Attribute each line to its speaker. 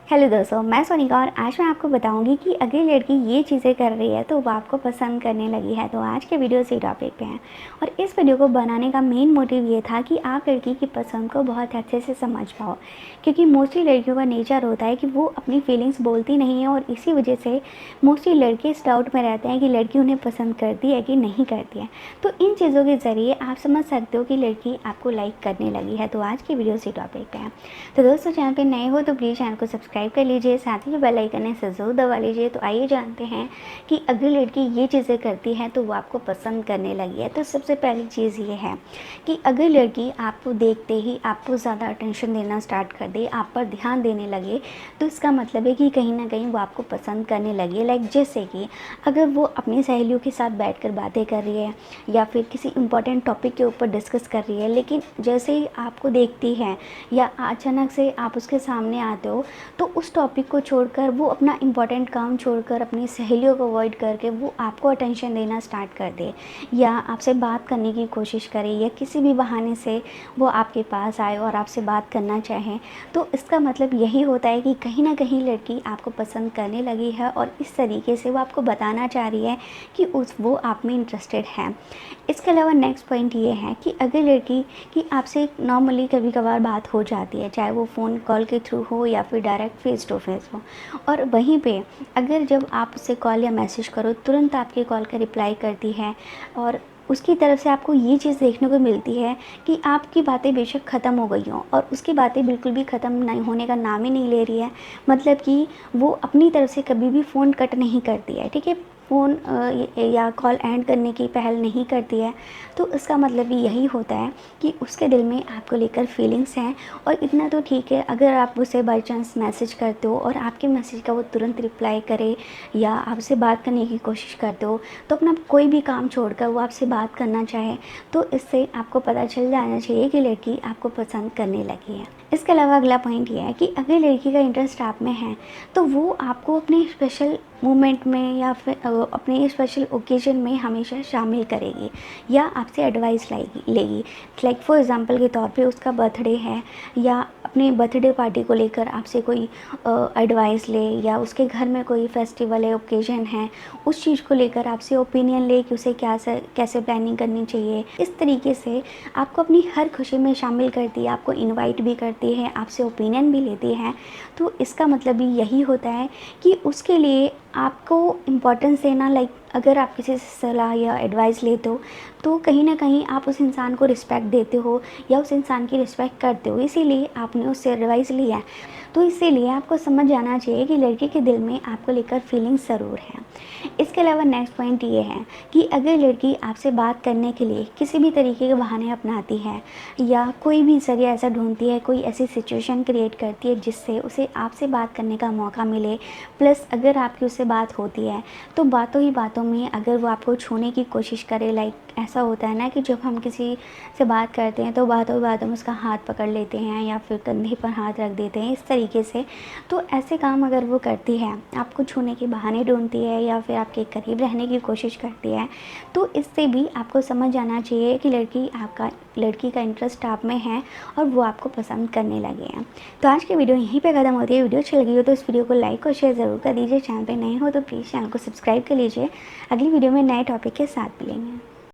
Speaker 1: Hello दोस्तों, मैं सोनिका और आज मैं आपको बताऊंगी कि अगर लड़की ये चीज़ें कर रही है तो वो आपको पसंद करने लगी है। तो आज के वीडियो इसी टॉपिक पे हैं और इस वीडियो को बनाने का मेन मोटिव ये था कि आप लड़की की पसंद को बहुत अच्छे से समझ पाओ, क्योंकि मोस्टली लड़कियों का नेचर होता है कि वो अपनी फीलिंग्स बोलती नहीं है और इसी वजह से मोस्टली लड़के इस डाउट में रहते हैं कि लड़की उन्हें पसंद करती है कि नहीं करती है। तो इन चीज़ों के ज़रिए आप समझ सकते हो कि लड़की आपको लाइक करने लगी है। तो आज की वीडियो इसी टॉपिक पे है। तो दोस्तों, चैनल पे नए हो तो प्लीज़ चैनल को सब्सक्राइब कर लीजिए, साथ ही जो बेल आइकन है इसे ज़रूर दबा लीजिए। तो आइए जानते हैं कि अगर लड़की ये चीज़ें करती है तो वो आपको पसंद करने लगी है। तो सबसे पहली चीज़ ये है कि अगर लड़की आपको देखते ही आपको ज़्यादा अटेंशन देना स्टार्ट कर दे, आप पर ध्यान देने लगे, तो इसका मतलब है कि कहीं ना कहीं वो आपको पसंद करने लगी है। लाइक जैसे कि अगर वो अपनी सहेलियों के साथ बैठ कर बातें कर रही है या फिर किसी इंपॉर्टेंट टॉपिक के ऊपर डिस्कस कर रही है, लेकिन जैसे ही आपको देखती है या अचानक से आप उसके सामने आते हो तो उस टॉपिक को छोड़कर वो अपना इम्पॉर्टेंट काम छोड़कर अपनी सहेलियों को अवॉइड करके वो आपको अटेंशन देना स्टार्ट कर दे या आपसे बात करने की कोशिश करे या किसी भी बहाने से वो आपके पास आए और आपसे बात करना चाहें, तो इसका मतलब यही होता है कि कहीं ना कहीं लड़की आपको पसंद करने लगी है और इस तरीके से वो आपको बताना चाह रही है कि वो आप में इंटरेस्टेड है। इसके अलावा नेक्स्ट पॉइंट ये है कि अगर लड़की की आपसे नॉर्मली कभी कभार बात हो जाती है, चाहे वो फ़ोन कॉल के थ्रू हो या फिर डायरेक्ट फेस टू फेस हो, और वहीं पे अगर जब आप उससे कॉल या मैसेज करो तुरंत आपके कॉल का रिप्लाई करती है और उसकी तरफ से आपको ये चीज़ देखने को मिलती है कि आपकी बातें बेशक ख़त्म हो गई हों और उसकी बातें बिल्कुल भी ख़त्म नहीं होने का नाम ही नहीं ले रही है, मतलब कि वो अपनी तरफ से कभी भी फ़ोन कट नहीं करती है, ठीक है, फ़ोन या कॉल एंड करने की पहल नहीं करती है, तो इसका मतलब भी यही होता है कि उसके दिल में आपको लेकर फीलिंग्स हैं। और इतना तो ठीक है, अगर आप उसे बाई चांस मैसेज करते हो और आपके मैसेज का वो तुरंत रिप्लाई करे या आपसे बात करने की कोशिश करते हो, तो अपना कोई भी काम छोड़कर वो आपसे बात करना चाहे, तो इससे आपको पता चल जाना चाहिए कि लड़की आपको पसंद करने लगी है। इसके अलावा अगला पॉइंट ये है कि अगर लड़की का इंटरेस्ट आप में है तो वो आपको अपने स्पेशल मोमेंट में या फिर अपने स्पेशल ओकेजन में हमेशा शामिल करेगी या आपसे एडवाइस लेगी। लाइक फॉर एग्ज़ाम्पल के तौर पे उसका बर्थडे है या अपने बर्थडे पार्टी को लेकर आपसे कोई एडवाइस ले, या उसके घर में कोई फेस्टिवल है, ओकेजन है, उस चीज़ को लेकर आपसे ओपिनियन ले कि उसे कैसे प्लानिंग करनी चाहिए। इस तरीके से आपको अपनी हर खुशी में शामिल करती है, आपको इनवाइट भी करती है, आपसे ओपिनियन भी लेती है। तो इसका मतलब भी यही होता है कि उसके लिए आपको इम्पोर्टेंस देना, लाइक अगर आप किसी से सलाह या एडवाइस लेते हो तो कहीं ना कहीं आप उस इंसान को रिस्पेक्ट देते हो या उस इंसान की रिस्पेक्ट करते हो, इसीलिए आपने उससे एडवाइस लिया है। तो इसीलिए आपको समझ जाना चाहिए कि लड़के के दिल में आपको लेकर फीलिंग्स ज़रूर है। इसके अलावा नेक्स्ट पॉइंट ये है कि अगर लड़की आपसे बात करने के लिए किसी भी तरीके के बहाने अपनाती है या कोई भी ज़रिया ऐसा ढूंढती है, कोई ऐसी सिचुएशन क्रिएट करती है जिससे उसे आपसे बात करने का मौका मिले, प्लस अगर आपकी उससे बात होती है तो बातों ही बातों में अगर वो आपको छूने की कोशिश करे, लाइक ऐसा होता है ना कि जब हम किसी से बात करते हैं तो बातों ही बातों में उसका हाथ पकड़ लेते हैं या फिर कंधे पर हाथ रख देते हैं, इस तरीके से। तो ऐसे काम अगर वो करती है, आपको छूने के बहाने ढूंढती है या फिर आपके करीब रहने की कोशिश करती है, तो इससे भी आपको समझ जाना चाहिए कि लड़की का इंटरेस्ट आप में है और वो आपको पसंद करने लगे हैं। तो आज की वीडियो यहीं पे ख़त्म होती है। वीडियो अच्छी लगी हो तो इस वीडियो को लाइक और शेयर ज़रूर कर दीजिए। चैनल पे नए हो तो प्लीज़ चैनल को सब्सक्राइब कर लीजिए। अगली वीडियो में नए टॉपिक के साथ मिलेंगे।